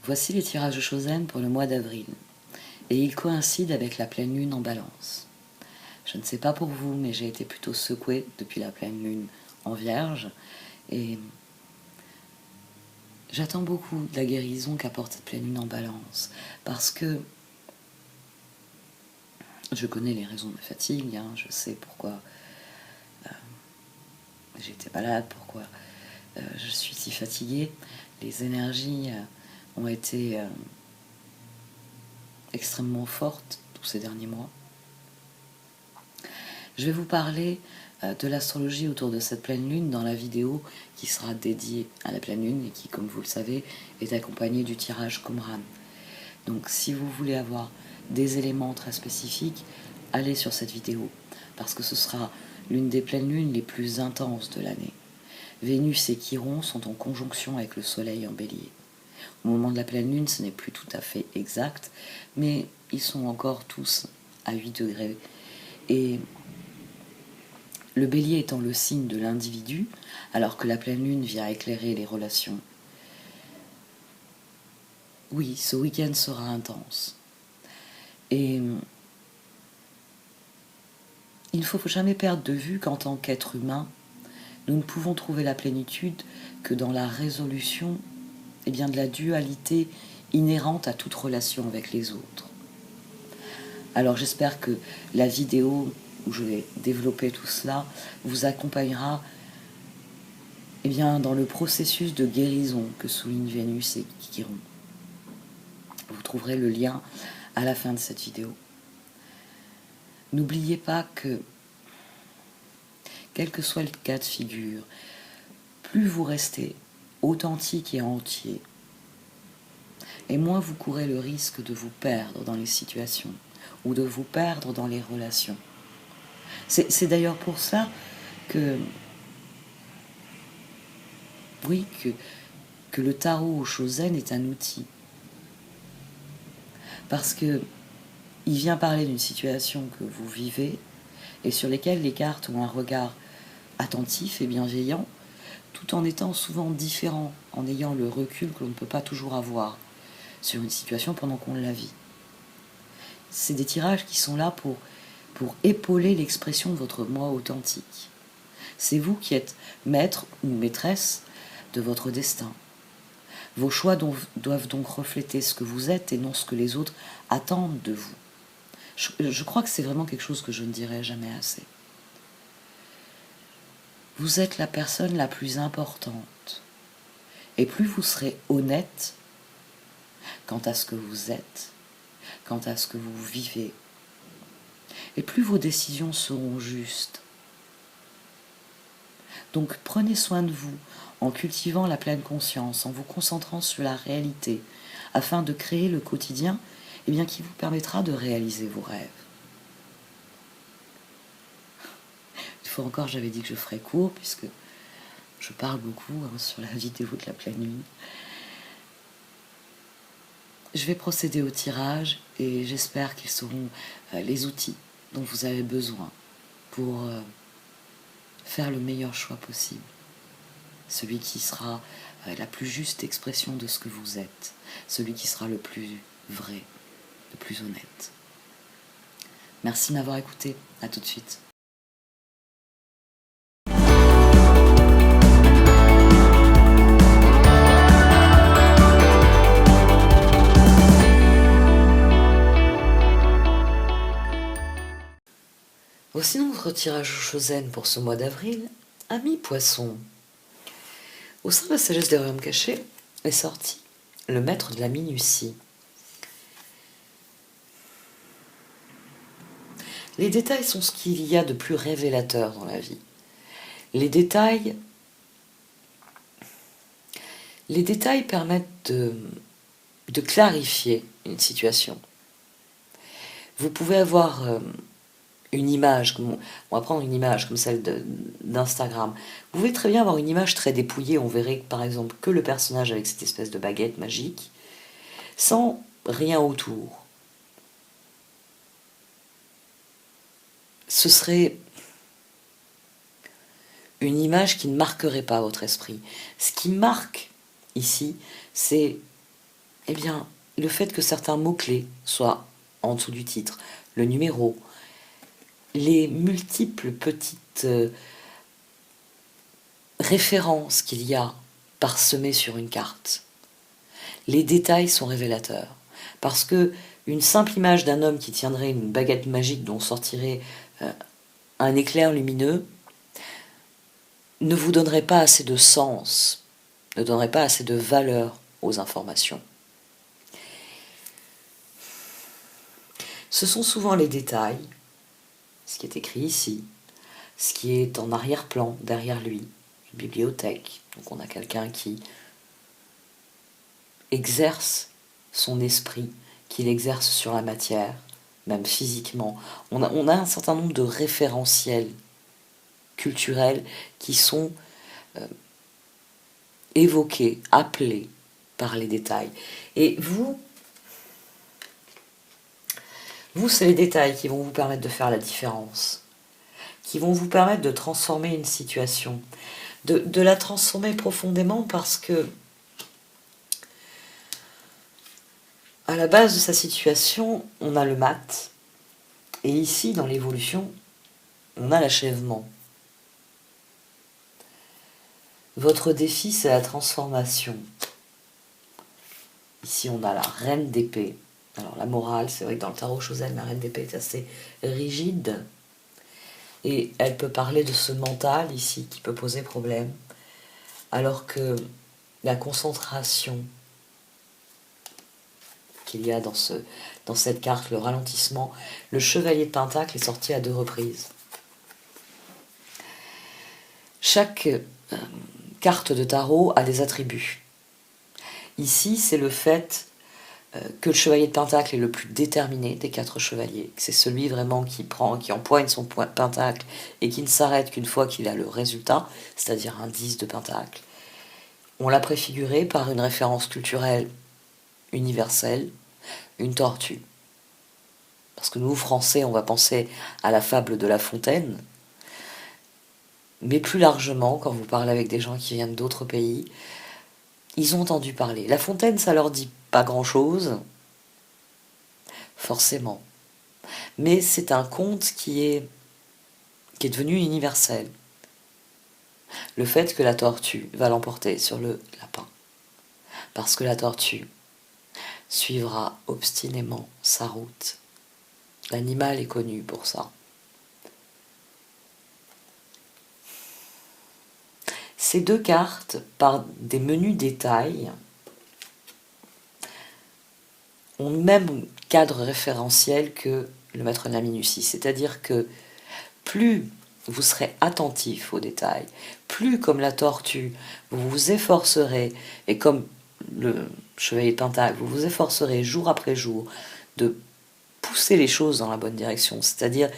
Voici les tirages de Chosen pour le mois d'avril. Et ils coïncident avec la pleine lune en Balance. Je ne sais pas pour vous, mais j'ai été plutôt secouée depuis la pleine lune en Vierge. Et j'attends beaucoup de la guérison qu'apporte cette pleine lune en Balance. Parce que je connais les raisons de ma fatigue, je sais pourquoi j'ai été malade, pourquoi je suis si fatiguée. Les énergies ont été extrêmement fortes tous ces derniers mois. Je vais vous parler de l'astrologie autour de cette pleine lune dans la vidéo qui sera dédiée à la pleine lune et qui, comme vous le savez, est accompagnée du tirage Qumran. Donc si vous voulez avoir des éléments très spécifiques, allez sur cette vidéo parce que ce sera l'une des pleines lunes les plus intenses de l'année. Vénus et Chiron sont en conjonction avec le Soleil en Bélier. Au moment de la pleine lune, ce n'est plus tout à fait exact, mais ils sont encore tous à 8 degrés. Et le Bélier étant le signe de l'individu, alors que la pleine lune vient éclairer les relations. Oui, ce week-end sera intense. Et il ne faut jamais perdre de vue qu'en tant qu'être humain, nous ne pouvons trouver la plénitude que dans la résolution de la dualité inhérente à toute relation avec les autres. Alors j'espère que la vidéo où je vais développer tout cela vous accompagnera dans le processus de guérison que souligne Vénus et Chiron. Vous trouverez le lien à la fin de cette vidéo. N'oubliez pas que, quel que soit le cas de figure, plus vous restez authentique et entier, et moins vous courez le risque de vous perdre dans les situations ou de vous perdre dans les relations. C'est d'ailleurs pour ça que, oui, que le tarot au Chosen est un outil. Parce que il vient parler d'une situation que vous vivez et sur lesquelles les cartes ont un regard attentif et bienveillant, tout en étant souvent différent, en ayant le recul que l'on ne peut pas toujours avoir sur une situation pendant qu'on la vit. C'est des tirages qui sont là pour épauler l'expression de votre moi authentique. C'est vous qui êtes maître ou maîtresse de votre destin. Vos choix doivent donc refléter ce que vous êtes et non ce que les autres attendent de vous. Je crois que c'est vraiment quelque chose que je ne dirai jamais assez. Vous êtes la personne la plus importante. Et plus vous serez honnête quant à ce que vous êtes, quant à ce que vous vivez, et plus vos décisions seront justes. Donc prenez soin de vous en cultivant la pleine conscience, en vous concentrant sur la réalité, afin de créer le quotidien qui vous permettra de réaliser vos rêves. Une fois encore, j'avais dit que je ferais court, puisque je parle beaucoup sur la vidéo de la pleine lune. Je vais procéder au tirage et j'espère qu'ils seront les outils dont vous avez besoin pour faire le meilleur choix possible. Celui qui sera la plus juste expression de ce que vous êtes. Celui qui sera le plus vrai, le plus honnête. Merci de m'avoir écouté. À tout de suite. Voici notre tirage au Chosen pour ce mois d'avril. Amis Poissons. Au sein de la sagesse des royaumes cachés est sorti le maître de la minutie. Les détails sont ce qu'il y a de plus révélateur dans la vie. Les détails permettent de clarifier une situation. Vous pouvez avoir une image, on va prendre une image comme celle d'Instagram. Vous pouvez très bien avoir une image très dépouillée, on verrait par exemple que le personnage avec cette espèce de baguette magique, sans rien autour. Ce serait une image qui ne marquerait pas votre esprit. Ce qui marque ici, c'est eh bien, le fait que certains mots-clés soient en dessous du titre, le numéro, les multiples petites références qu'il y a parsemées sur une carte, les détails sont révélateurs. Parce que une simple image d'un homme qui tiendrait une baguette magique dont sortirait un éclair lumineux ne vous donnerait pas assez de sens, ne donnerait pas assez de valeur aux informations. Ce sont souvent les détails, ce qui est écrit ici, ce qui est en arrière-plan, derrière lui, une bibliothèque. Donc on a quelqu'un qui exerce son esprit, qu'il exerce sur la matière, même physiquement. On a un certain nombre de référentiels culturels qui sont évoqués, appelés par les détails. Et vous, c'est les détails qui vont vous permettre de faire la différence, qui vont vous permettre de transformer une situation, de la transformer profondément parce que à la base de sa situation, on a le mat, et ici, dans l'évolution, on a l'achèvement. Votre défi, c'est la transformation. Ici, on a la reine d'épée. Alors, la morale, c'est vrai que dans le tarot Chosen, la reine d'épée est assez rigide. Et elle peut parler de ce mental, ici, qui peut poser problème. Alors que la concentration qu'il y a dans cette carte, le ralentissement, le chevalier de Pentacle est sorti à 2 reprises. Chaque carte de tarot a des attributs. Ici, c'est le fait que le chevalier de Pentacle est le plus déterminé des 4 chevaliers. C'est celui vraiment qui empoigne son pentacle et qui ne s'arrête qu'une fois qu'il a le résultat, c'est-à-dire un 10 de Pentacle. On l'a préfiguré par une référence culturelle universelle, une tortue. Parce que nous, Français, on va penser à la fable de La Fontaine, mais plus largement, quand vous parlez avec des gens qui viennent d'autres pays, ils ont entendu parler. La Fontaine, ça leur dit pas grand-chose, forcément. Mais c'est un conte qui est devenu universel. Le fait que la tortue va l'emporter sur le lapin. Parce que la tortue suivra obstinément sa route. L'animal est connu pour ça. Ces 2 cartes, par des menus détails, ont le même cadre référentiel que le maître de la minutie. C'est-à-dire que plus vous serez attentif aux détails, plus comme la tortue, vous vous efforcerez, et comme le chevalier de Pentacle, vous vous efforcerez jour après jour de pousser les choses dans la bonne direction, c'est-à-dire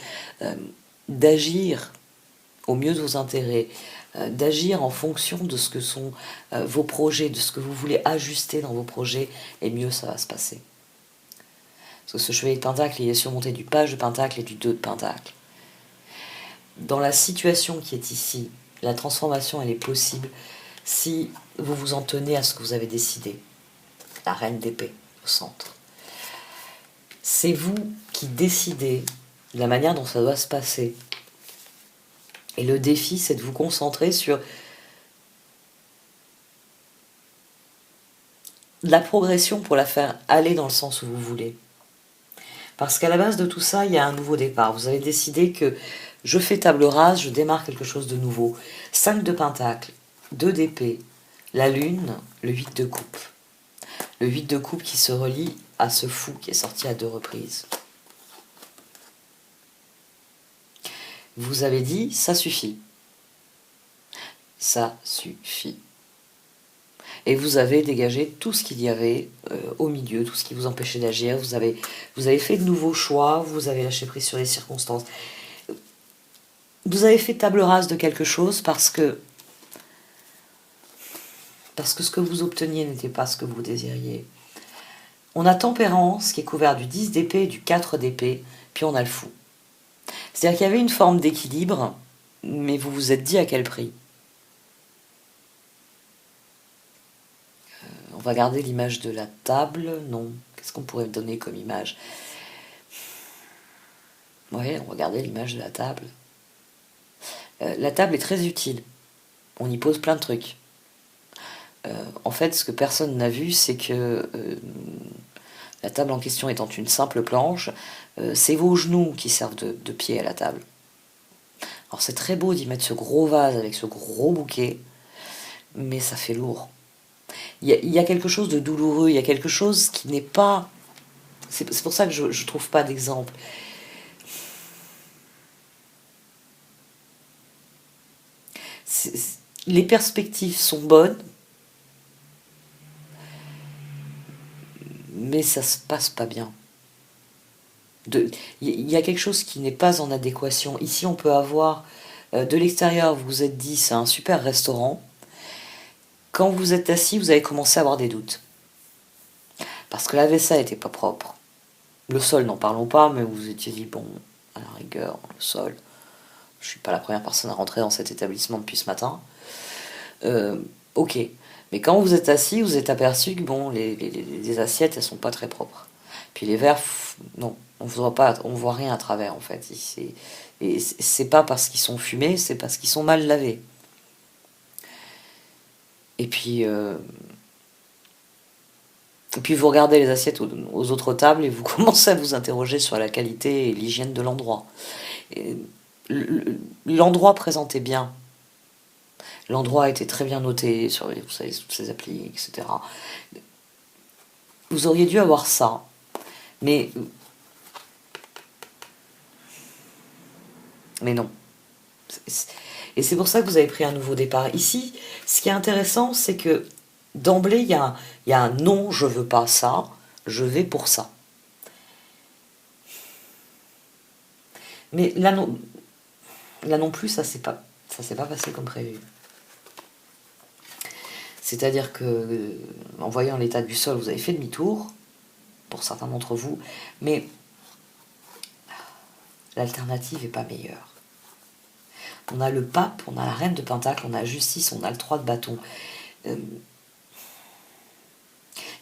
d'agir au mieux de vos intérêts, d'agir en fonction de ce que sont vos projets, de ce que vous voulez ajuster dans vos projets, et mieux ça va se passer. Parce que ce chevalier de Pentacle, il est surmonté du page de Pentacle et du 2 de Pentacle. Dans la situation qui est ici, la transformation, elle est possible si vous vous en tenez à ce que vous avez décidé. La reine d'épée au centre. C'est vous qui décidez de la manière dont ça doit se passer. Et le défi, c'est de vous concentrer sur la progression pour la faire aller dans le sens où vous voulez. Parce qu'à la base de tout ça, il y a un nouveau départ. Vous avez décidé que je fais table rase, je démarre quelque chose de nouveau. 5 de Pentacle, 2 d'épée, la lune, le 8 de coupe. Le 8 de coupe qui se relie à ce fou qui est sorti à 2 reprises. Vous avez dit, ça suffit. Ça suffit. Et vous avez dégagé tout ce qu'il y avait au milieu, tout ce qui vous empêchait d'agir. Vous avez fait de nouveaux choix, vous avez lâché prise sur les circonstances. Vous avez fait table rase de quelque chose parce que ce que vous obteniez n'était pas ce que vous désiriez. On a tempérance qui est couvert du 10 d'épée et du 4 d'épée, puis on a le fou. C'est-à-dire qu'il y avait une forme d'équilibre, mais vous vous êtes dit à quel prix. va garder l'image de la table. Non, qu'est-ce qu'on pourrait donner comme image? Ouais, on va garder l'image de la table. La table est très utile. On y pose plein de trucs. En fait, ce que personne n'a vu, c'est que la table en question étant une simple planche, c'est vos genoux qui servent de pied à la table. Alors c'est très beau d'y mettre ce gros vase avec ce gros bouquet, mais ça fait lourd. Il y a quelque chose de douloureux, il y a quelque chose qui n'est pas... C'est pour ça que je ne trouve pas d'exemple. Les perspectives sont bonnes, mais ça se passe pas bien. Il y a quelque chose qui n'est pas en adéquation. Ici, on peut avoir de l'extérieur, vous vous êtes dit c'est un super restaurant. Quand vous êtes assis, vous avez commencé à avoir des doutes. Parce que la vaisselle n'était pas propre. Le sol, n'en parlons pas, mais vous vous étiez dit, bon, à la rigueur, le sol, je suis pas la première personne à rentrer dans cet établissement depuis ce matin. Ok. Mais quand vous êtes assis, vous êtes aperçu que bon, les assiettes, elles sont pas très propres. Puis les verres, non, on voit rien à travers en fait. Et c'est pas parce qu'ils sont fumés, c'est parce qu'ils sont mal lavés. Et puis vous regardez les assiettes aux autres tables et vous commencez à vous interroger sur la qualité et l'hygiène de l'endroit. L'endroit présentait bien. L'endroit a été très bien noté sur vous savez, toutes ces applis, etc. Vous auriez dû avoir ça. Mais non. Et c'est pour ça que vous avez pris un nouveau départ. Ici, ce qui est intéressant, c'est que d'emblée, il y a un non, je veux pas ça, je vais pour ça. Mais là non plus, ça s'est pas passé comme prévu. C'est-à-dire que, en voyant l'état du sol, vous avez fait demi-tour, pour certains d'entre vous, mais l'alternative n'est pas meilleure. On a le pape, on a la reine de Pentacle, on a justice, on a le 3 de bâton.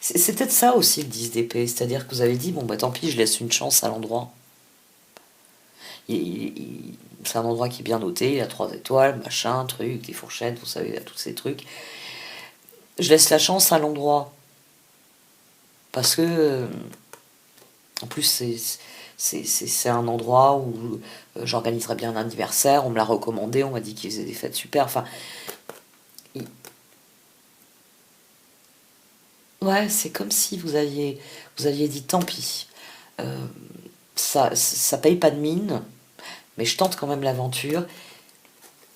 C'est peut-être ça aussi le 10 d'épée, c'est-à-dire que vous avez dit, bon bah tant pis, je laisse une chance à l'endroit. C'est un endroit qui est bien noté, il a 3 étoiles, machin, truc, des fourchettes, vous savez, il a tous ces trucs. Je laisse la chance à l'endroit. Parce que, en plus, c'est un endroit où j'organiserais bien un anniversaire, on me l'a recommandé, on m'a dit qu'il faisait des fêtes super, enfin... Ouais, c'est comme si vous aviez dit tant pis. Ça paye pas de mine, mais je tente quand même l'aventure,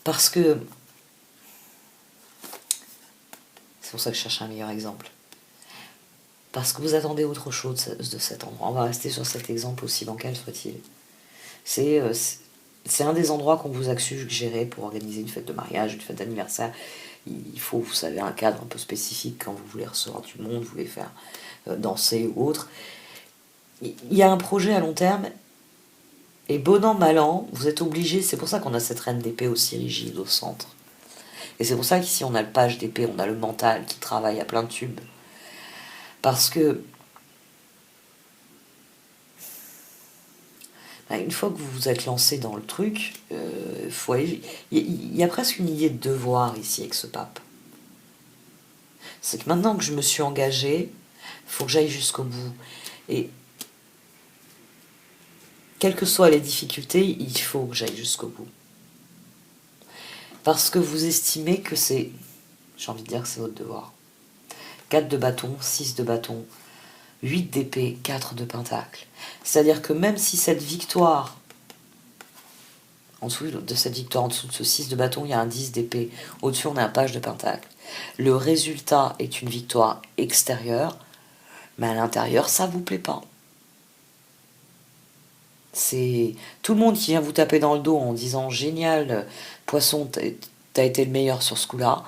parce que... C'est pour ça que je cherche un meilleur exemple. Parce que vous attendez autre chose de cet endroit. On va rester sur cet exemple aussi bancal soit-il. C'est un des endroits qu'on vous a suggéré pour organiser une fête de mariage, une fête d'anniversaire. Il faut, vous savez, un cadre un peu spécifique quand vous voulez recevoir du monde, vous voulez faire danser ou autre. Il y a un projet à long terme, et bon an, mal an, vous êtes obligé, c'est pour ça qu'on a cette reine d'épée aussi rigide au centre. Et c'est pour ça qu'ici on a le page d'épée, on a le mental qui travaille à plein de tubes. Parce que une fois que vous vous êtes lancé dans le truc, il y a presque une idée de devoir ici avec ce pape. C'est que maintenant que je me suis engagée, il faut que j'aille jusqu'au bout. Et quelles que soient les difficultés, il faut que j'aille jusqu'au bout. Parce que vous estimez que c'est, j'ai envie de dire que c'est votre devoir. 4 de bâton, 6 de bâton, 8 d'épée, 4 de pentacle. C'est-à-dire que même si cette victoire, en dessous de cette victoire, en dessous de ce 6 de bâton, il y a un 10 d'épée. Au-dessus, on a un page de pentacle. Le résultat est une victoire extérieure, mais à l'intérieur, ça vous plaît pas. C'est tout le monde qui vient vous taper dans le dos en disant « Génial, Poisson, t'as été le meilleur sur ce coup-là. »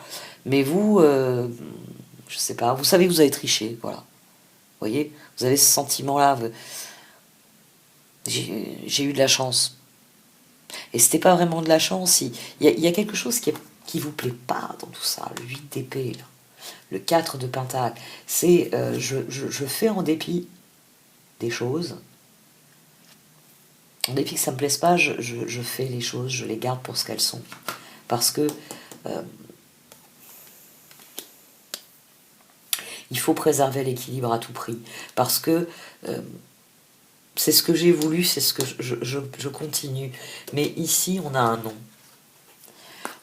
Mais vous, je sais pas, vous savez que vous avez triché, voilà. Vous voyez, vous avez ce sentiment-là. J'ai eu de la chance. Et c'était pas vraiment de la chance. Il y a quelque chose qui vous plaît pas dans tout ça, le 8 d'épée, là. Le 4 de Pentacle, c'est je fais en dépit des choses. En dépit que ça ne me plaise pas, je fais les choses, je les garde pour ce qu'elles sont. Parce que il faut préserver l'équilibre à tout prix. Parce que c'est ce que j'ai voulu, c'est ce que je continue. Mais ici, on a un non.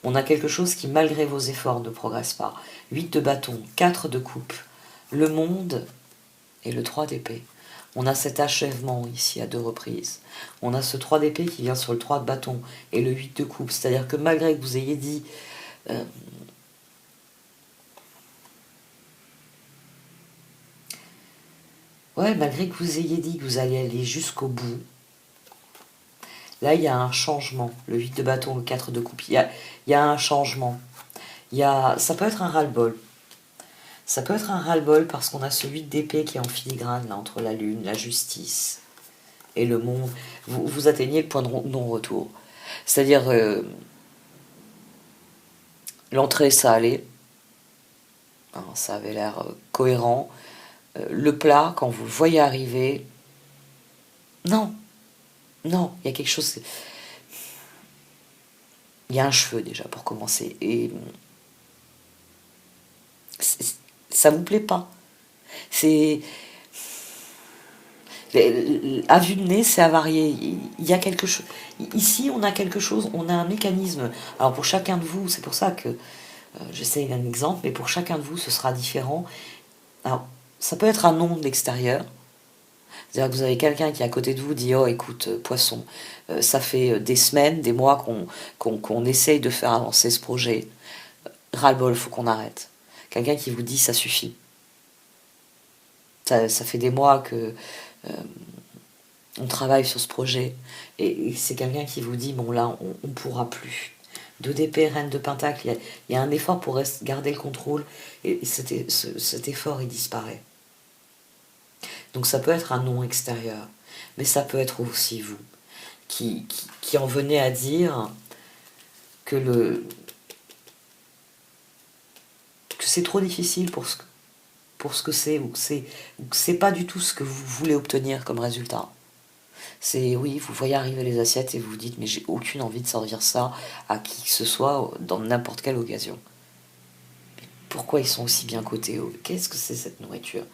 On a quelque chose qui, malgré vos efforts, ne progresse pas. 8 de bâton, 4 de coupe, le monde et le 3 d'épée. On a cet achèvement ici à 2 reprises. On a ce 3 d'épée qui vient sur le 3 de bâton et le 8 de coupe. C'est-à-dire que malgré que vous ayez dit... malgré que vous ayez dit que vous allez aller jusqu'au bout, là, il y a un changement. Le 8 de bâton, le 4 de coupe, il y a un changement. Ça peut être un ras-le-bol. Ça peut être un ras-le-bol parce qu'on a ce 8 d'épée qui est en filigrane, là, entre la lune, la justice et le monde. Vous atteignez le point de non-retour. C'est-à-dire, l'entrée, ça allait. Hein, ça avait l'air cohérent. Le plat, quand vous le voyez arriver, non, il y a quelque chose... Il y a un cheveu déjà pour commencer. Et ça vous plaît pas. C'est... À vue de nez, c'est avarié. Il y a quelque chose. Ici, on a quelque chose, on a un mécanisme. Alors pour chacun de vous, c'est pour ça que j'essaie un exemple, mais pour chacun de vous, ce sera différent. Alors, ça peut être un nom de l'extérieur. C'est-à-dire que vous avez quelqu'un qui est à côté de vous dit « Oh, écoute, poisson, ça fait des semaines, des mois qu'on essaye de faire avancer ce projet. Ras-le-bol, faut qu'on arrête. » Quelqu'un qui vous dit « Ça suffit. » Ça fait des mois que on travaille sur ce projet. Et c'est quelqu'un qui vous dit « Bon, là, on ne pourra plus. » 2 d'épée, reine de pentacle, il y a un effort pour garder le contrôle. Et cet effort, il disparaît. Donc ça peut être un non extérieur, mais ça peut être aussi vous, qui en venez à dire que c'est trop difficile pour ce que c'est, ou que c'est pas du tout ce que vous voulez obtenir comme résultat. C'est, oui, vous voyez arriver les assiettes et vous vous dites « Mais j'ai aucune envie de servir ça à qui que ce soit, dans n'importe quelle occasion. » Mais pourquoi ils sont aussi bien cotés? Qu'est-ce que c'est cette nourriture?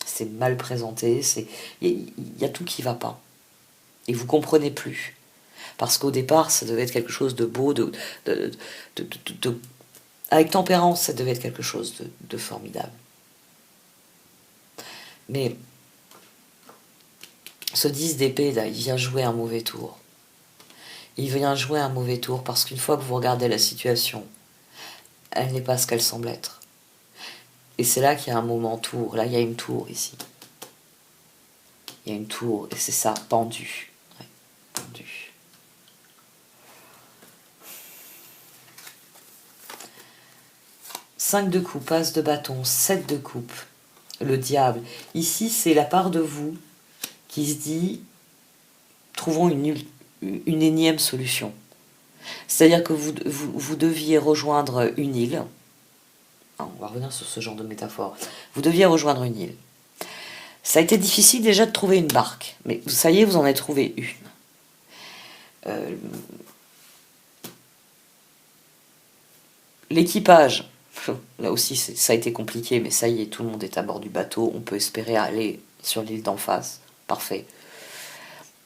C'est mal présenté, il y a tout qui va pas. Et vous comprenez plus. Parce qu'au départ, ça devait être quelque chose de beau, avec tempérance, ça devait être quelque chose de formidable. Mais ce 10 d'épée, là, il vient jouer un mauvais tour. Il vient jouer un mauvais tour parce qu'une fois que vous regardez la situation, elle n'est pas ce qu'elle semble être. Et c'est là qu'il y a un moment tour. Là, il y a une tour ici. Il y a une tour, et c'est ça, pendu. Ouais, pendu. Cinq de coupe, as de bâton, 7 de coupe. Le diable. Ici, c'est la part de vous qui se dit « Trouvons une énième solution ». C'est-à-dire que vous deviez rejoindre une île. On va revenir sur ce genre de métaphore. Vous deviez rejoindre une île. Ça a été difficile déjà de trouver une barque, mais ça y est, vous en avez trouvé une. L'équipage, là aussi ça a été compliqué, mais ça y est, tout le monde est à bord du bateau, on peut espérer aller sur l'île d'en face. Parfait.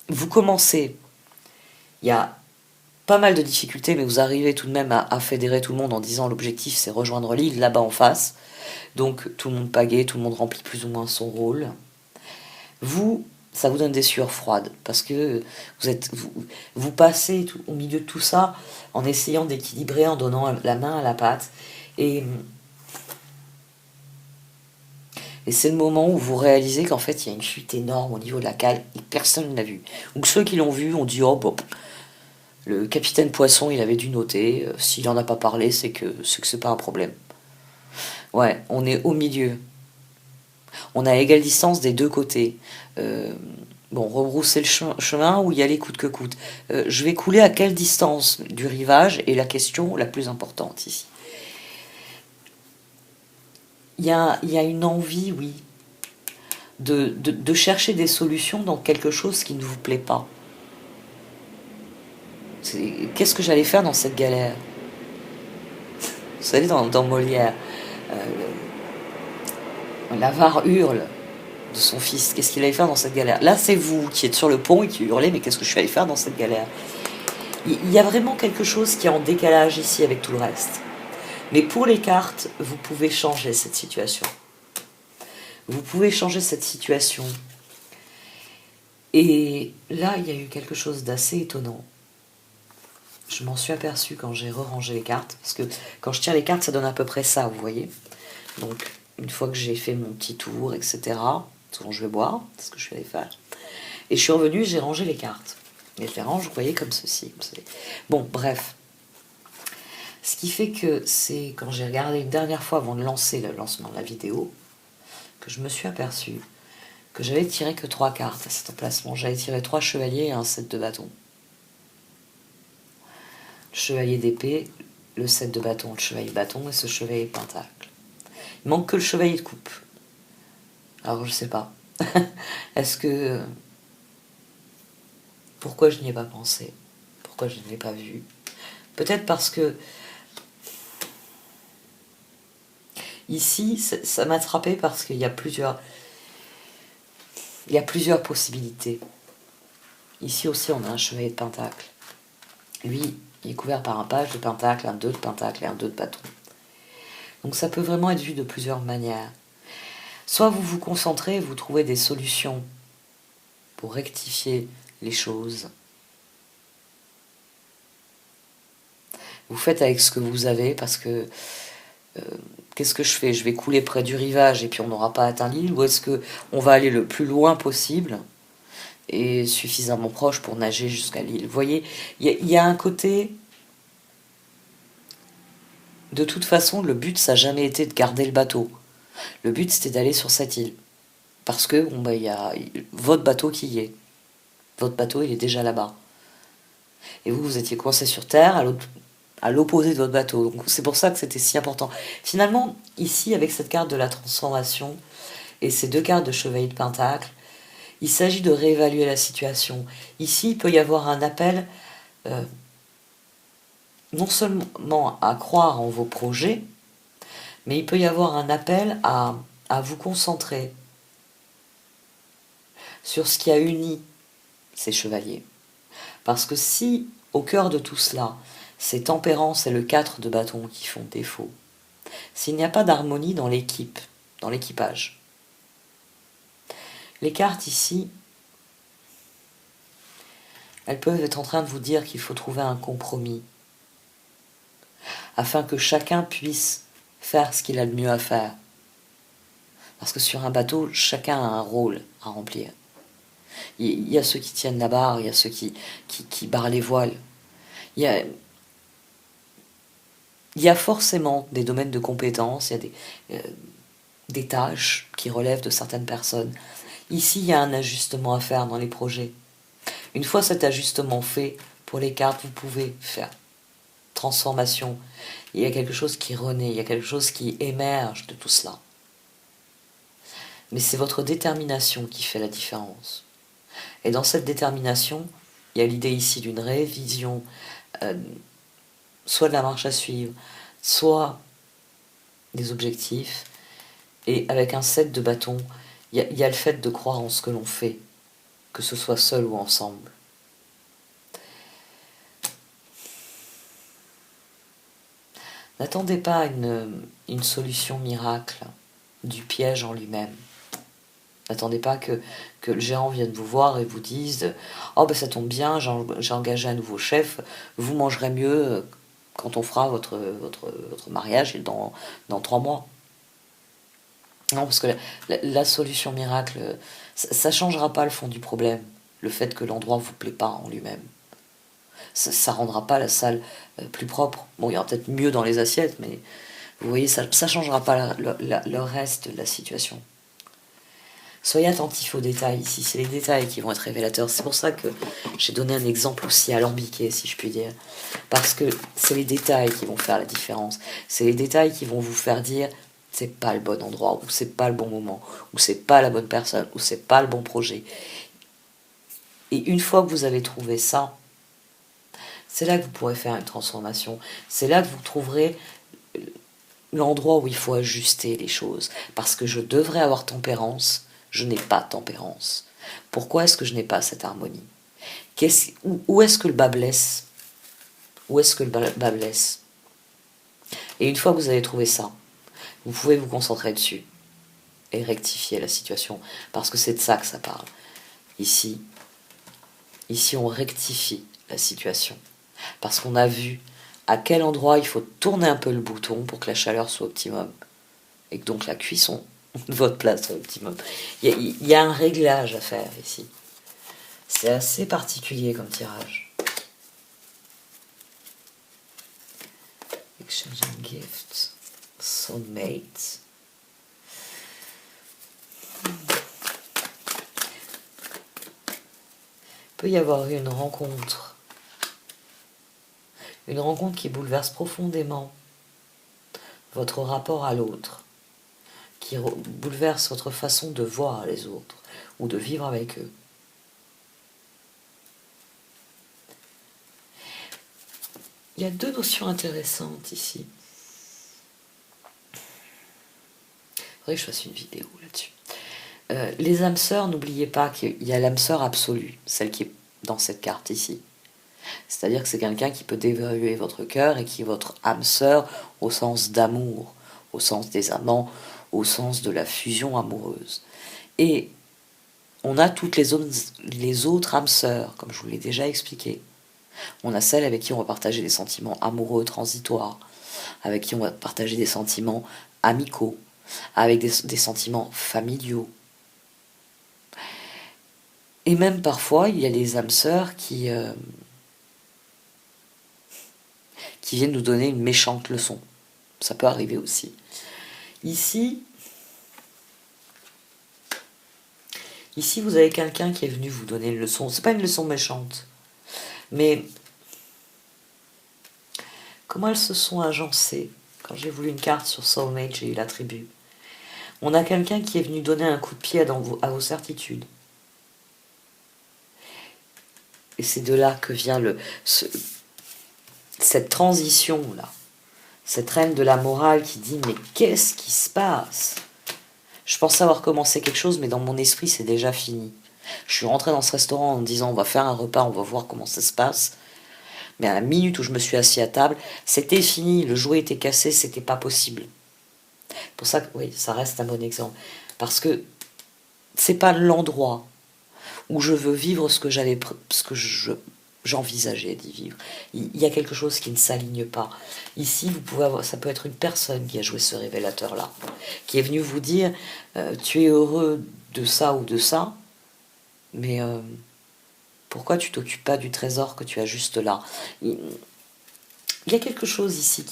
Vous commencez, il y a pas mal de difficultés, mais vous arrivez tout de même à fédérer tout le monde en disant l'objectif c'est rejoindre l'île là-bas en face. Donc tout le monde pagaie, tout le monde remplit plus ou moins son rôle. Ça vous donne des sueurs froides, parce que vous passez au milieu de tout ça en essayant d'équilibrer, en donnant la main à la pâte. Et c'est le moment où vous réalisez qu'en fait, il y a une fuite énorme au niveau de la cale, et personne ne l'a vu. Donc ceux qui l'ont vu ont dit « Oh, bon, le capitaine Poisson, il avait dû noter, s'il n'en a pas parlé, c'est que c'est pas un problème. » Ouais, on est au milieu. On a égale distance des deux côtés. Rebrousser le chemin ou y aller coûte que coûte. Je vais couler à quelle distance du rivage est la question la plus importante ici. il y a une envie, oui, de chercher des solutions dans quelque chose qui ne vous plaît pas. Qu'est-ce que j'allais faire dans cette galère? Vous savez, dans Molière, l'avare hurle de son fils. Qu'est-ce qu'il allait faire dans cette galère? Là, c'est vous qui êtes sur le pont et qui hurlez, mais qu'est-ce que je suis allé faire dans cette galère? Il y a vraiment quelque chose qui est en décalage ici avec tout le reste. Mais pour les cartes, vous pouvez changer cette situation. Vous pouvez changer cette situation. Et là, il y a eu quelque chose d'assez étonnant. Je m'en suis aperçue quand j'ai re-rangé les cartes. Parce que quand je tire les cartes, ça donne à peu près ça, vous voyez. Donc, une fois que j'ai fait mon petit tour, etc., souvent je vais boire, c'est ce que je suis allée faire. Et je suis revenue, j'ai rangé les cartes. Et je les range, vous voyez, comme ceci. Bon, bref. Ce qui fait que c'est quand j'ai regardé une dernière fois avant de lancer le lancement de la vidéo, que je me suis aperçue que j'avais tiré que 3 cartes à cet emplacement. J'avais tiré 3 chevaliers et un 7 de bâton. Le chevalier d'épée, le 7 de bâton, le chevalier de bâton et ce chevalier de pentacle. Il manque que le chevalier de coupe. Alors je sais pas. Est-ce que... Pourquoi je n'y ai pas pensé? Pourquoi je ne l'ai pas vu? Peut-être parce que... Ici, ça m'a attrapé parce qu'il y a plusieurs... Il y a plusieurs possibilités. Ici aussi, on a un chevalier de pentacle. Lui, il est couvert par un page de pentacle, un 2 de pentacle et un 2 de bâton. Donc ça peut vraiment être vu de plusieurs manières. Soit vous vous concentrez, vous trouvez des solutions pour rectifier les choses. Vous faites avec ce que vous avez parce que qu'est-ce que je fais? Je vais couler près du rivage et puis on n'aura pas atteint l'île, ou est-ce que on va aller le plus loin possible et suffisamment proche pour nager jusqu'à l'île? Vous voyez, il y a un côté... De toute façon, le but, ça n'a jamais été de garder le bateau. Le but, c'était d'aller sur cette île. Parce que, bon, bah, il y a votre bateau qui y est. Votre bateau, il est déjà là-bas. Et vous, vous étiez coincé sur Terre, à l'opposé de votre bateau. Donc, c'est pour ça que c'était si important. Finalement, ici, avec cette carte de la transformation et ces 2 cartes de chevalier de pentacle, il s'agit de réévaluer la situation. Ici, il peut y avoir un appel... non seulement à croire en vos projets, mais il peut y avoir un appel à vous concentrer sur ce qui a uni ces chevaliers. Parce que si, au cœur de tout cela, c'est tempérance et le 4 de bâton qui font défaut, s'il n'y a pas d'harmonie dans l'équipe, dans l'équipage, les cartes ici, elles peuvent être en train de vous dire qu'il faut trouver un compromis, afin que chacun puisse faire ce qu'il a de mieux à faire. Parce que sur un bateau, chacun a un rôle à remplir. Il y a ceux qui tiennent la barre, il y a ceux qui barrent les voiles. Il y a forcément des domaines de compétences, il y a des tâches qui relèvent de certaines personnes. Ici, il y a un ajustement à faire dans les projets. Une fois cet ajustement fait, pour les cartes, vous pouvez faire transformation. Il y a quelque chose qui renaît, il y a quelque chose qui émerge de tout cela. Mais c'est votre détermination qui fait la différence. Et dans cette détermination, il y a l'idée ici d'une révision, soit de la marche à suivre, soit des objectifs. Et avec un 7 de bâton, il y a le fait de croire en ce que l'on fait, que ce soit seul ou ensemble. N'attendez pas une solution miracle du piège en lui-même. N'attendez pas que le gérant vienne vous voir et vous dise « Oh ben ça tombe bien, j'ai engagé un nouveau chef, vous mangerez mieux quand on fera votre mariage dans 3 mois. » Non, parce que la solution miracle, ça ne changera pas le fond du problème, le fait que l'endroit ne vous plaît pas en lui-même. Ça ne rendra pas la salle plus propre. Bon, il y aura peut-être mieux dans les assiettes, mais vous voyez, ça ne changera pas le reste de la situation. Soyez attentifs aux détails ici, c'est les détails qui vont être révélateurs. C'est pour ça que j'ai donné un exemple aussi alambiqué, si je puis dire. Parce que c'est les détails qui vont faire la différence. C'est les détails qui vont vous faire dire c'est pas le bon endroit, ou c'est pas le bon moment, ou c'est pas la bonne personne, ou c'est pas le bon projet. Et une fois que vous avez trouvé ça, c'est là que vous pourrez faire une transformation. C'est là que vous trouverez l'endroit où il faut ajuster les choses. Parce que je devrais avoir tempérance, je n'ai pas tempérance. Pourquoi est-ce que je n'ai pas cette harmonie? Où est-ce que le bas blesse? Où est-ce que le bas blesse? Et une fois que vous avez trouvé ça, vous pouvez vous concentrer dessus et rectifier la situation. Parce que c'est de ça que ça parle. Ici, on rectifie la situation. Parce qu'on a vu à quel endroit il faut tourner un peu le bouton pour que la chaleur soit optimum. Et que donc la cuisson de votre plat soit optimum. Il y a un réglage à faire ici. C'est assez particulier comme tirage. Exchanging gifts. Soulmate. Il peut y avoir une rencontre. Une rencontre qui bouleverse profondément votre rapport à l'autre, qui bouleverse votre façon de voir les autres ou de vivre avec eux. Il y a deux notions intéressantes ici. Il faudrait que je fasse une vidéo là-dessus. Les âmes sœurs, n'oubliez pas qu'il y a l'âme sœur absolue, celle qui est dans cette carte ici. C'est-à-dire que c'est quelqu'un qui peut dévaluer votre cœur et qui est votre âme sœur au sens d'amour, au sens des amants, au sens de la fusion amoureuse. Et on a toutes les autres âmes sœurs, comme je vous l'ai déjà expliqué. On a celles avec qui on va partager des sentiments amoureux transitoires, avec qui on va partager des sentiments amicaux, avec des sentiments familiaux. Et même parfois, il y a des âmes sœurs qui viennent nous donner une méchante leçon. Ça peut arriver aussi. Ici, vous avez quelqu'un qui est venu vous donner une leçon. C'est pas une leçon méchante, mais comment elles se sont agencées. Quand j'ai voulu une carte sur Soulmate, j'ai eu la tribu. On a quelqu'un qui est venu donner un coup de pied à vos certitudes. Et c'est de là que vient cette transition-là. Cette reine de la morale qui dit « Mais qu'est-ce qui se passe ?» Je pensais avoir commencé quelque chose, mais dans mon esprit, c'est déjà fini. Je suis rentrée dans ce restaurant en me disant « On va faire un repas, on va voir comment ça se passe. » Mais à la minute où je me suis assis à table, c'était fini, le jouet était cassé, c'était pas possible. Pour ça que, oui, ça reste un bon exemple. Parce que c'est pas l'endroit où je veux vivre ce que j'envisageais d'y vivre. Il y a quelque chose qui ne s'aligne pas. Ici, vous pouvez avoir, ça peut être une personne qui a joué ce révélateur-là, qui est venu vous dire tu es heureux de ça ou de ça, mais pourquoi tu t'occupes pas du trésor que tu as juste là? Il y a quelque chose ici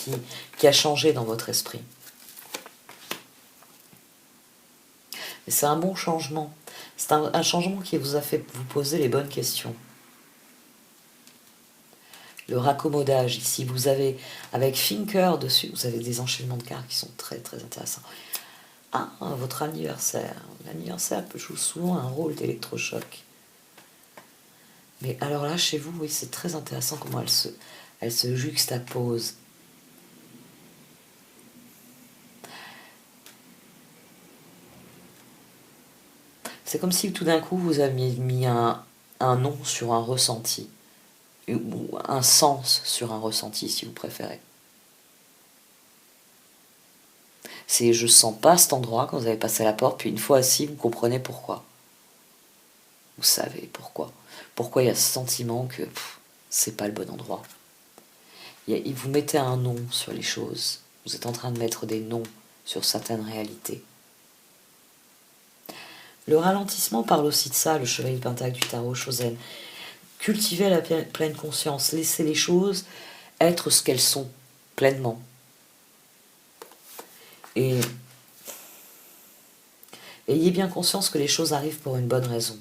qui a changé dans votre esprit. Et c'est un bon changement. C'est un changement qui vous a fait vous poser les bonnes questions. Le raccommodage, ici, vous avez, avec Thinker dessus, vous avez des enchaînements de cartes qui sont très très intéressants. Ah, votre anniversaire. L'anniversaire joue souvent un rôle d'électrochoc. Mais alors là, chez vous, oui, c'est très intéressant comment elle se juxtapose. C'est comme si tout d'un coup, vous aviez mis un nom sur un ressenti. Ou un sens sur un ressenti, si vous préférez. C'est je sens pas cet endroit quand vous avez passé la porte, puis une fois assis, vous comprenez pourquoi. Vous savez pourquoi. Pourquoi il y a ce sentiment que c'est pas le bon endroit. Vous mettez un nom sur les choses. Vous êtes en train de mettre des noms sur certaines réalités. Le ralentissement parle aussi de ça, le chevalier de Pentacle du tarot, Chosen. Cultivez la pleine conscience, laissez les choses être ce qu'elles sont, pleinement. Et ayez bien conscience que les choses arrivent pour une bonne raison.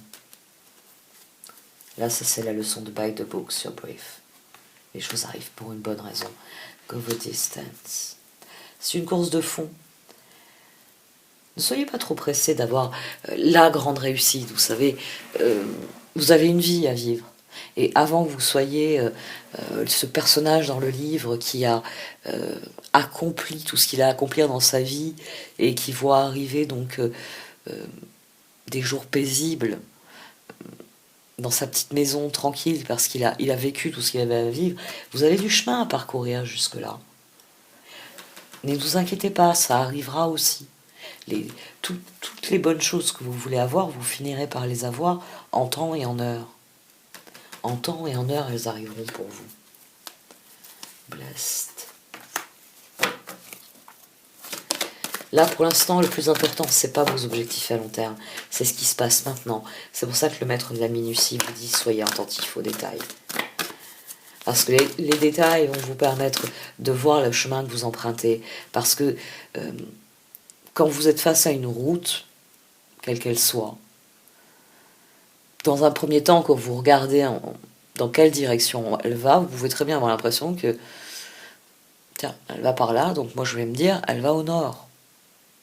Là, ça c'est la leçon de By the Book sur Brief. Les choses arrivent pour une bonne raison. Go the distance. C'est une course de fond. Ne soyez pas trop pressé d'avoir la grande réussite. Vous savez, vous avez une vie à vivre. Et avant que vous soyez ce personnage dans le livre qui a accompli tout ce qu'il a à accomplir dans sa vie et qui voit arriver donc des jours paisibles dans sa petite maison tranquille parce qu'il il a vécu tout ce qu'il avait à vivre, vous avez du chemin à parcourir jusque-là. Ne vous inquiétez pas, ça arrivera aussi. Toutes les bonnes choses que vous voulez avoir, vous finirez par les avoir en temps et en heure. En temps et en heure, elles arriveront pour vous. Blessed. Là, pour l'instant, le plus important, c'est pas vos objectifs à long terme, c'est ce qui se passe maintenant. C'est pour ça que le maître de la minutie vous dit soyez attentifs aux détails. Parce que les détails vont vous permettre de voir le chemin que vous empruntez. Parce que quand vous êtes face à une route, quelle qu'elle soit, dans un premier temps, quand vous regardez dans quelle direction elle va, vous pouvez très bien avoir l'impression que tiens, elle va par là, donc moi je vais me dire elle va au nord.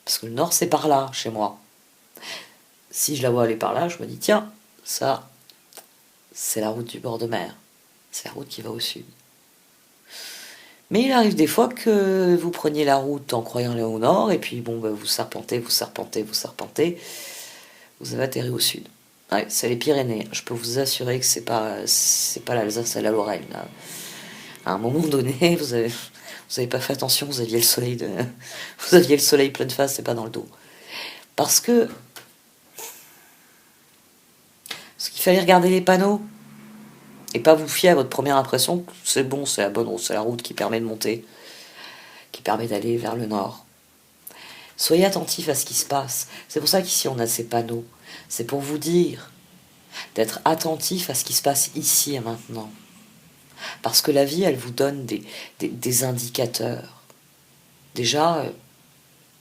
Parce que le nord, c'est par là, chez moi. Si je la vois aller par là, je me dis, tiens, ça, c'est la route du bord de mer. C'est la route qui va au sud. Mais il arrive des fois que vous preniez la route en croyant aller au nord, et puis bon, bah, vous serpentez, vous avez atterri au sud. Ouais, c'est les Pyrénées. Je peux vous assurer que c'est pas l'Alsace, c'est la Lorraine. Là. À un moment donné, vous avez pas fait attention, vous aviez le soleil plein de face, c'est pas dans le dos. Parce qu'il fallait regarder les panneaux et pas vous fier à votre première impression. C'est bon, c'est la bonne route, c'est la route qui permet de monter, qui permet d'aller vers le nord. Soyez attentifs à ce qui se passe. C'est pour ça qu'ici on a ces panneaux. C'est pour vous dire d'être attentif à ce qui se passe ici et maintenant. Parce que la vie, elle vous donne des indicateurs. Déjà,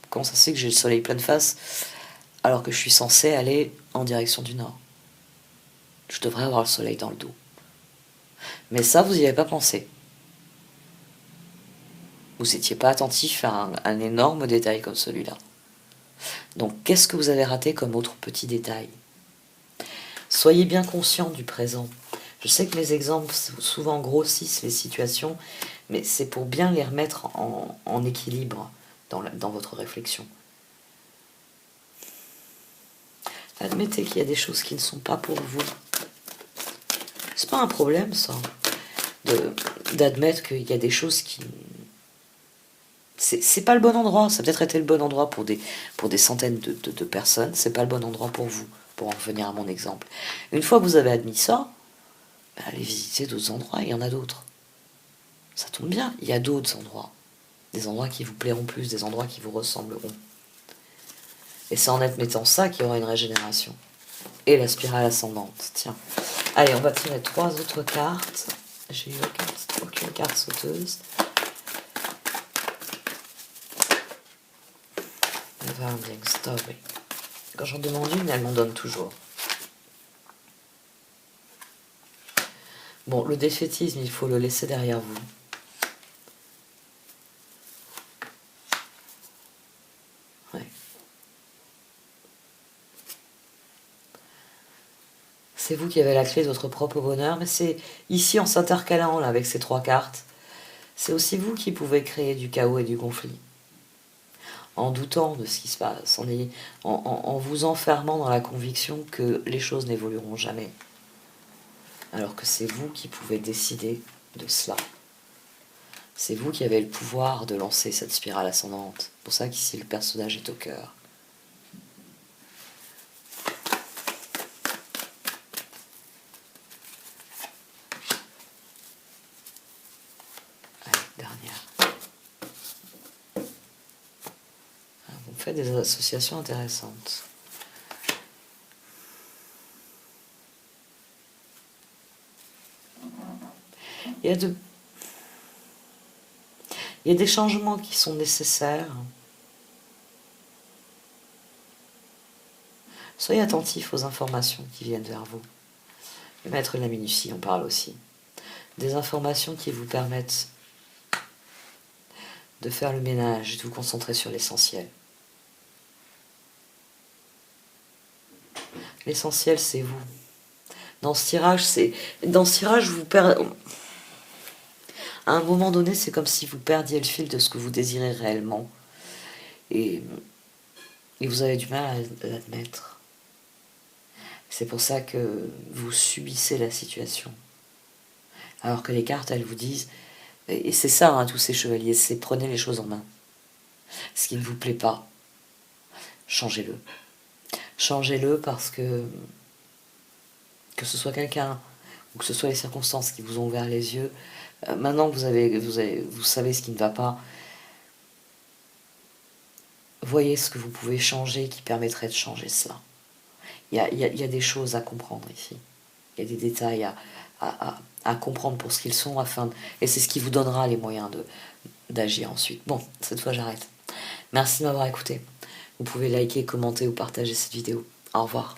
comment ça se fait que j'ai le soleil plein de face alors que je suis censé aller en direction du nord? Je devrais avoir le soleil dans le dos. Mais ça, vous n'y avez pas pensé. Vous n'étiez pas attentif à un énorme détail comme celui-là. Donc, qu'est-ce que vous avez raté comme autre petit détail? Soyez bien conscient du présent. Je sais que mes exemples souvent grossissent les situations, mais c'est pour bien les remettre en équilibre dans votre réflexion. Admettez qu'il y a des choses qui ne sont pas pour vous. C'est pas un problème, ça, d'admettre qu'il y a des choses qui... C'est pas le bon endroit. Ça a peut-être été le bon endroit pour des centaines de personnes. C'est pas le bon endroit pour vous, pour en revenir à mon exemple. Une fois que vous avez admis ça, allez visiter d'autres endroits, il y en a d'autres. Ça tombe bien, il y a d'autres endroits. Des endroits qui vous plairont plus, des endroits qui vous ressembleront. Et c'est en admettant ça qu'il y aura une régénération. Et la spirale ascendante. Tiens. Allez, on va tirer 3 autres cartes. J'ai eu aucune carte sauteuse. Neverending Story. Quand j'en demande une, elle m'en donne toujours. Bon, le défaitisme, il faut le laisser derrière vous. Ouais. C'est vous qui avez la clé de votre propre bonheur, mais c'est ici, en s'intercalant là, avec ces 3 cartes, c'est aussi vous qui pouvez créer du chaos et du conflit. En doutant de ce qui se passe, en vous enfermant dans la conviction que les choses n'évolueront jamais. Alors que c'est vous qui pouvez décider de cela. C'est vous qui avez le pouvoir de lancer cette spirale ascendante. C'est pour ça qu'ici le personnage est au cœur. Allez, dernière. Vous faites des associations intéressantes. Il y a des changements qui sont nécessaires. Soyez attentifs aux informations qui viennent vers vous. Le maître de la minutie, on parle aussi. Des informations qui vous permettent de faire le ménage et de vous concentrer sur l'essentiel. L'essentiel, c'est vous. Dans ce tirage, vous perdez... À un moment donné, c'est comme si vous perdiez le fil de ce que vous désirez réellement. Et vous avez du mal à l'admettre. C'est pour ça que vous subissez la situation. Alors que les cartes, elles vous disent, et c'est ça, hein, tous ces chevaliers, c'est prenez les choses en main. Ce qui ne vous plaît pas, changez-le. Changez-le parce que ce soit quelqu'un ou que ce soit les circonstances qui vous ont ouvert les yeux, maintenant que vous savez ce qui ne va pas, voyez ce que vous pouvez changer qui permettrait de changer cela. Il y a des choses à comprendre ici. Il y a des détails à comprendre pour ce qu'ils sont, et c'est ce qui vous donnera les moyens d'agir ensuite. Bon, cette fois j'arrête. Merci de m'avoir écouté. Vous pouvez liker, commenter ou partager cette vidéo. Au revoir.